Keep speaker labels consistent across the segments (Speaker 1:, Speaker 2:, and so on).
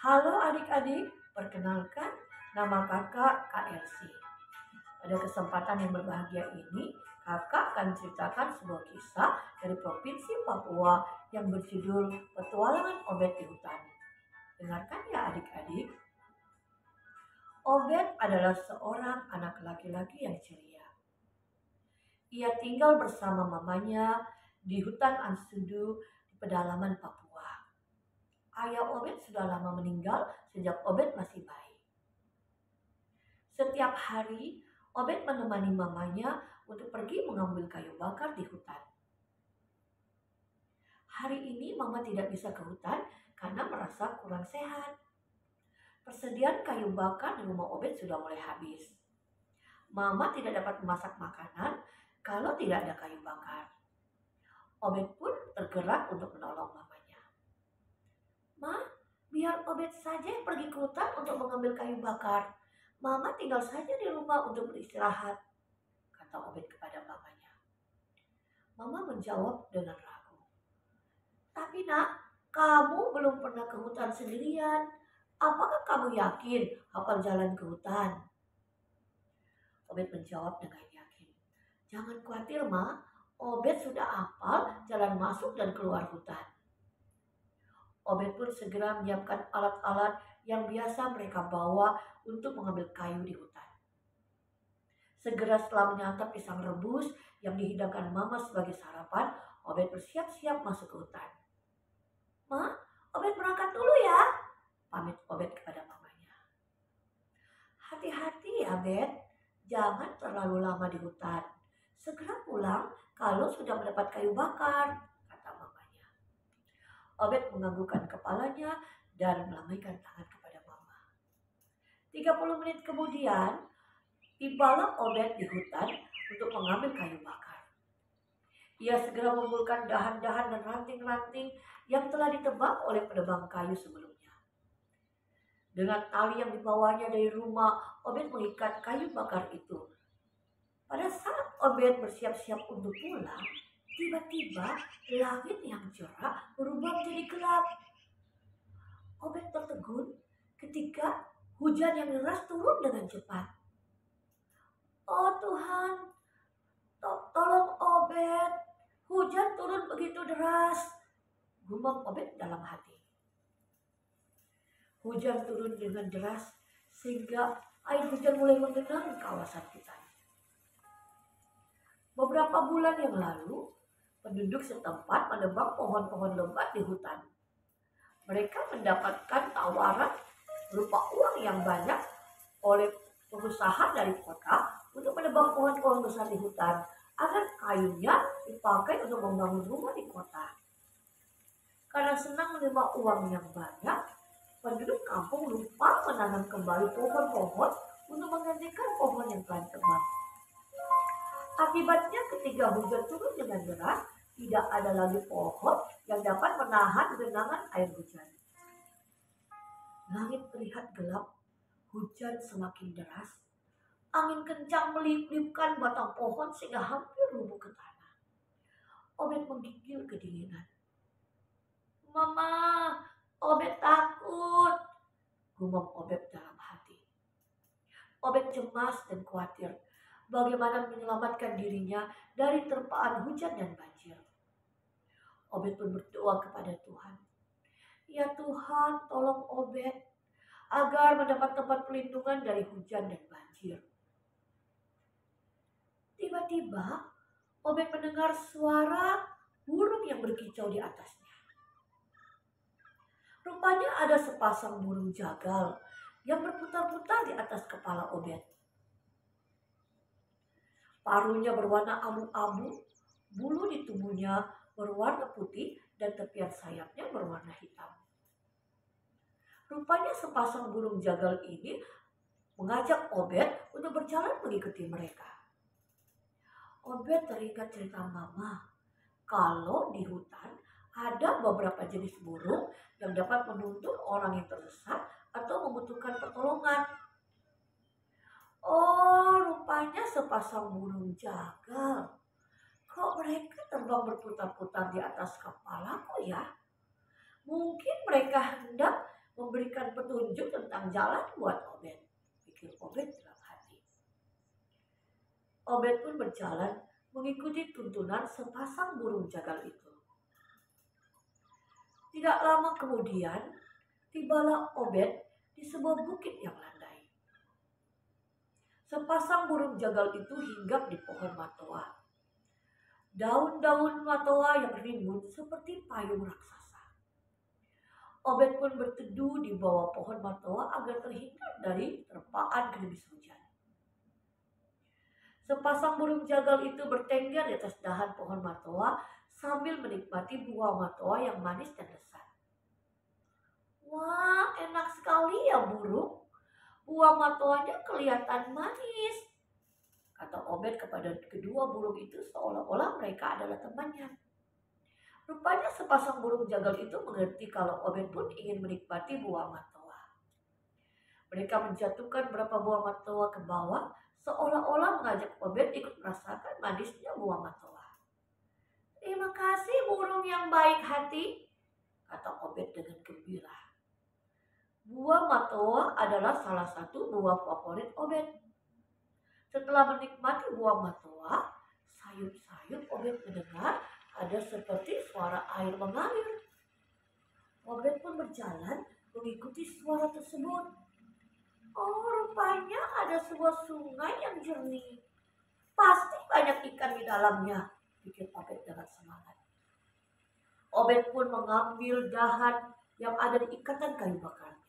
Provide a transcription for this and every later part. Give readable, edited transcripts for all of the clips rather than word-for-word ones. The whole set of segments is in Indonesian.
Speaker 1: Halo adik-adik, perkenalkan nama kakak Kak Elsie. Pada kesempatan yang berbahagia ini, kakak akan ceritakan sebuah kisah dari Provinsi Papua yang berjudul Petualangan Obed di Hutan. Dengarkan ya adik-adik. Obed adalah seorang anak laki-laki yang ceria. Ia tinggal bersama mamanya di hutan Ansudu di pedalaman Papua. Ayah Obed sudah lama meninggal sejak Obed masih bayi. Setiap hari, Obed menemani mamanya untuk pergi mengambil kayu bakar di hutan. Hari ini mama tidak bisa ke hutan karena merasa kurang sehat. Persediaan kayu bakar di rumah Obed sudah mulai habis. Mama tidak dapat memasak makanan kalau tidak ada kayu bakar. Obed pun tergerak untuk menolong mamanya. Ma, biar Obed saja yang pergi ke hutan untuk mengambil kayu bakar. Mama tinggal saja di rumah untuk beristirahat, kata Obed kepada mamanya. Mama menjawab dengan ragu. Tapi nak, kamu belum pernah ke hutan sendirian. Apakah kamu yakin akan jalan ke hutan? Obed menjawab dengan yakin. Jangan khawatir, Ma. Obed sudah hafal jalan masuk dan keluar hutan. Obed pun segera menyiapkan alat-alat yang biasa mereka bawa untuk mengambil kayu di hutan. Segera setelah menyantap pisang rebus yang dihidangkan Mama sebagai sarapan, Obed bersiap-siap masuk ke hutan. Ma, Obed berangkat dulu ya, pamit Obed kepada mamanya. Hati-hati ya, Bet. Jangan terlalu lama di hutan. Segera pulang kalau sudah mendapat kayu bakar, kata mamanya. Obed menganggukkan kepalanya dan melambaikan tangan kepada mama. 30 menit kemudian, tibalah Obed di hutan untuk mengambil kayu bakar. Ia segera mengumpulkan dahan-dahan dan ranting-ranting yang telah ditebang oleh penebang kayu sebelumnya. Dengan tali yang dibawanya dari rumah, Obed mengikat kayu bakar itu. Pada saat Obed bersiap-siap untuk pulang, tiba-tiba langit yang cerah berubah menjadi gelap. Obed tertegun ketika hujan yang deras turun dengan cepat. Oh Tuhan, tolong Obed, hujan turun begitu deras, gumam Obed dalam hati. Hujan turun dengan deras sehingga air hujan mulai menggenangi kawasan hutan. Beberapa bulan yang lalu, penduduk setempat menebang pohon-pohon lebat di hutan. Mereka mendapatkan tawaran berupa uang yang banyak oleh pengusaha dari kota untuk menebang pohon-pohon besar di hutan agar kayunya dipakai untuk membangun rumah di kota. Karena senang menerima uang yang banyak, penduduk kampung lupa menanam kembali pohon-pohon untuk menggantikan pohon yang telah ditebang. Akibatnya ketika hujan turun dengan deras, tidak ada lagi pohon yang dapat menahan genangan air hujan. Langit terlihat gelap, hujan semakin deras. Angin kencang meliuk-liukkan batang pohon sehingga hampir rubuh ke tanah. Obed menggigil kedinginan. Mama, Obed takut, gumam Obed dalam hati. Obed cemas dan khawatir bagaimana menyelamatkan dirinya dari terpaan hujan dan banjir. Obed pun berdoa kepada Tuhan. Ya Tuhan, tolong Obed agar mendapat tempat perlindungan dari hujan dan banjir. Tiba-tiba, Obed mendengar suara burung yang berkicau di atasnya. Rupanya ada sepasang burung jagal yang berputar-putar di atas kepala Obed. Paruhnya berwarna abu-abu, bulu di tubuhnya berwarna putih, dan tepian sayapnya berwarna hitam. Rupanya sepasang burung jagal ini mengajak Obed untuk berjalan mengikuti mereka. Obed teringat cerita Mama kalau di hutan ada beberapa jenis burung yang dapat menuntun orang yang tersesat atau membutuhkan pertolongan. Oh, rupanya sepasang burung jagal. Kok mereka terbang berputar-putar di atas kepalaku ya? Mungkin mereka hendak memberikan petunjuk tentang jalan buat Obed, pikir Obed dalam hati. Obed pun berjalan mengikuti tuntunan sepasang burung jagal itu. Tidak lama kemudian, tibalah Obed di sebuah bukit yang landai. Sepasang burung jagal itu hinggap di pohon matoa. Daun-daun matoa yang rimbun seperti payung raksasa. Obed pun berteduh di bawah pohon matoa agar terhindar dari terpaan gerimis hujan. Sepasang burung jagal itu bertengger di atas dahan pohon matoa sambil menikmati buah matoa yang manis dan lezat. Wah, enak sekali ya burung. Buah matoanya kelihatan manis, kata Obed kepada kedua burung itu seolah-olah mereka adalah temannya. Rupanya sepasang burung jagal itu mengerti kalau Obed pun ingin menikmati buah matoa. Mereka menjatuhkan beberapa buah matoa ke bawah seolah-olah mengajak Obed ikut merasakan manisnya buah matoa. Terima kasih burung yang baik hati, kata Obed dengan gembira. Buah matoa adalah salah satu buah favorit Obed. Setelah menikmati buah matoa, sayup-sayup Obed mendengar ada seperti suara air mengalir. Obed pun berjalan mengikuti suara tersebut. Oh, rupanya ada sebuah sungai yang jernih. Pasti banyak ikan di dalamnya, pikir Obed dengan semangat. Obed pun mengambil dahan yang ada di ikatan kayu bakarnya.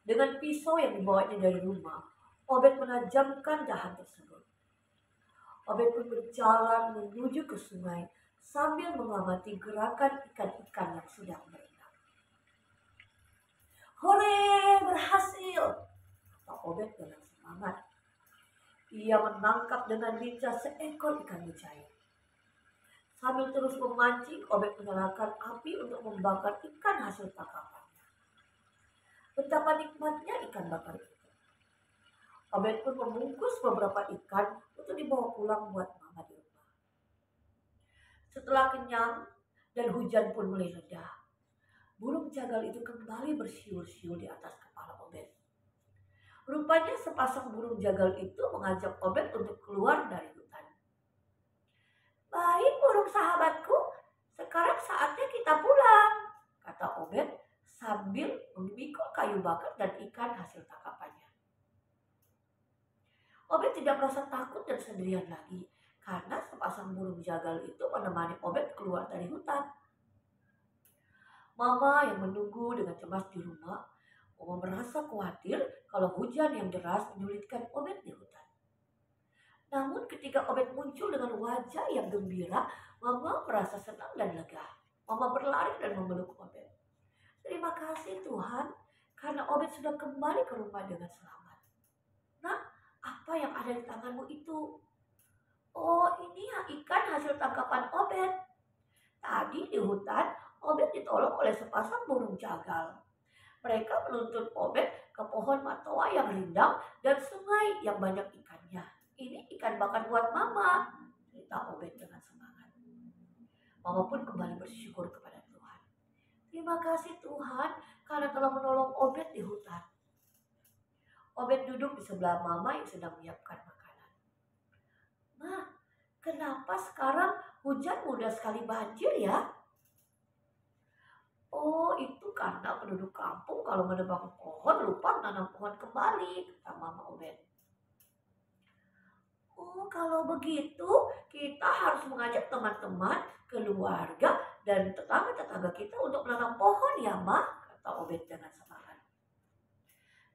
Speaker 1: Dengan pisau yang dibawanya dari rumah, Obed menajamkan dahan tersebut. Obed pun berjalan menuju ke sungai sambil mengamati gerakan ikan-ikan yang sedang berenang. Hore, berhasil, kata Obed dengan semangat. Ia menangkap dengan lincah seekor ikan mujair. Sambil terus memancing, Obed menyalakan api untuk membakar ikan hasil tangkapannya. Betapa nikmatnya ikan bakar itu. Obed pun membungkus beberapa ikan untuk dibawa pulang buat mama di rumah. Setelah kenyang dan hujan pun mulai reda, burung jagal itu kembali bersiul-siul di atas kepala Obed. Rupanya sepasang burung jagal itu mengajak Obed untuk keluar dari hutan. Baik burung sahabatku, sekarang saatnya kita pulang, kata Obed sambil memikul kayu bakar dan ikan hasil tangkapannya. Obed tidak merasa takut dan sendirian lagi karena sepasang burung jagal itu menemani Obed keluar dari hutan. Mama yang menunggu dengan cemas di rumah, Mama merasa khawatir kalau hujan yang deras menyulitkan Obed di hutan. Namun ketika Obed muncul dengan wajah yang gembira, Mama merasa senang dan lega. Mama berlari dan memeluk Obed. Terima kasih Tuhan karena Obed sudah kembali ke rumah dengan selamat. Nah, apa yang ada di tanganmu itu? Oh, ini ikan hasil tangkapan Obed. Tadi di hutan, Obed ditolong oleh sepasang burung jagal. Mereka menuntun Obed ke pohon matoa yang rindang dan sungai yang banyak ikannya. Ini ikan bakar buat Mama, cerita Obed dengan semangat. Mama pun kembali bersyukur kepada Tuhan. Terima kasih Tuhan karena telah menolong Obed di hutan. Obed duduk di sebelah Mama yang sedang menyiapkan makanan. Ma, kenapa sekarang hujan mudah sekali banjir ya? Oh, itu karena penduduk kampung kalau menebang pohon lupa menanam pohon kembali, kata Mama Obed. Oh, kalau begitu kita harus mengajak teman-teman, keluarga, dan tetangga-tetangga kita untuk menanam pohon ya, Ma, kata Obed dengan semangat.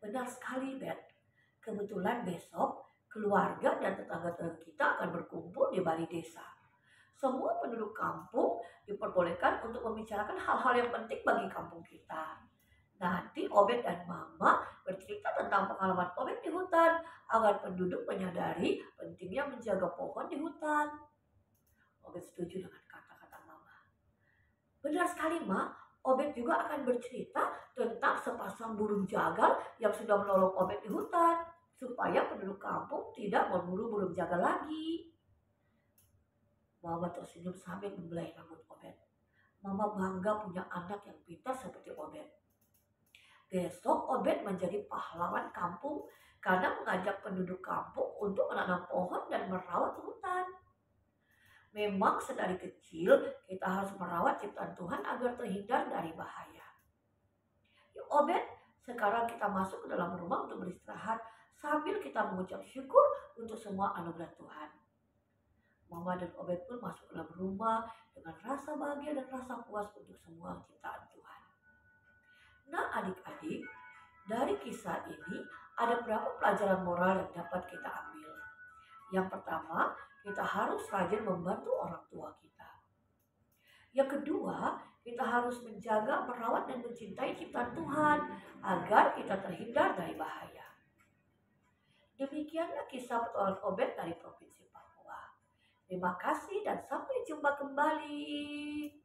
Speaker 1: Benar sekali, Bet. Kebetulan besok keluarga dan tetangga-tetangga kita akan berkumpul di balai desa. Semua penduduk kampung diperbolehkan untuk membicarakan hal-hal yang penting bagi kampung kita. Nanti Obed dan Mama bercerita tentang pengalaman Obed di hutan agar penduduk menyadari pentingnya menjaga pohon di hutan. Obed setuju dengan kata-kata Mama. Benar sekali, Ma. Obed juga akan bercerita tentang sepasang burung jagal yang sudah menolong Obed di hutan, supaya penduduk kampung tidak memburu burung jagal lagi. Mama tersenyum sambil membelai rambut Obed. Mama bangga punya anak yang pintar seperti Obed. Besok Obed menjadi pahlawan kampung karena mengajak penduduk kampung untuk menanam pohon dan merawat hutan. Memang sedari kecil kita harus merawat ciptaan Tuhan agar terhindar dari bahaya. Yuk Obed, sekarang kita masuk ke dalam rumah untuk beristirahat sambil kita mengucap syukur untuk semua anugerah Tuhan. Mama dan Obed pun masuk ke dalam rumah dengan rasa bahagia dan rasa puas untuk semua ciptaan Tuhan. Nah adik-adik, dari kisah ini ada berapa pelajaran moral yang dapat kita ambil? Yang pertama, kita harus rajin membantu orang tua kita. Yang kedua, kita harus menjaga, merawat, dan mencintai ciptaan Tuhan agar kita terhindar dari bahaya. Demikianlah kisah petualangan Obed dari Provinsi Papua. Terima kasih dan sampai jumpa kembali.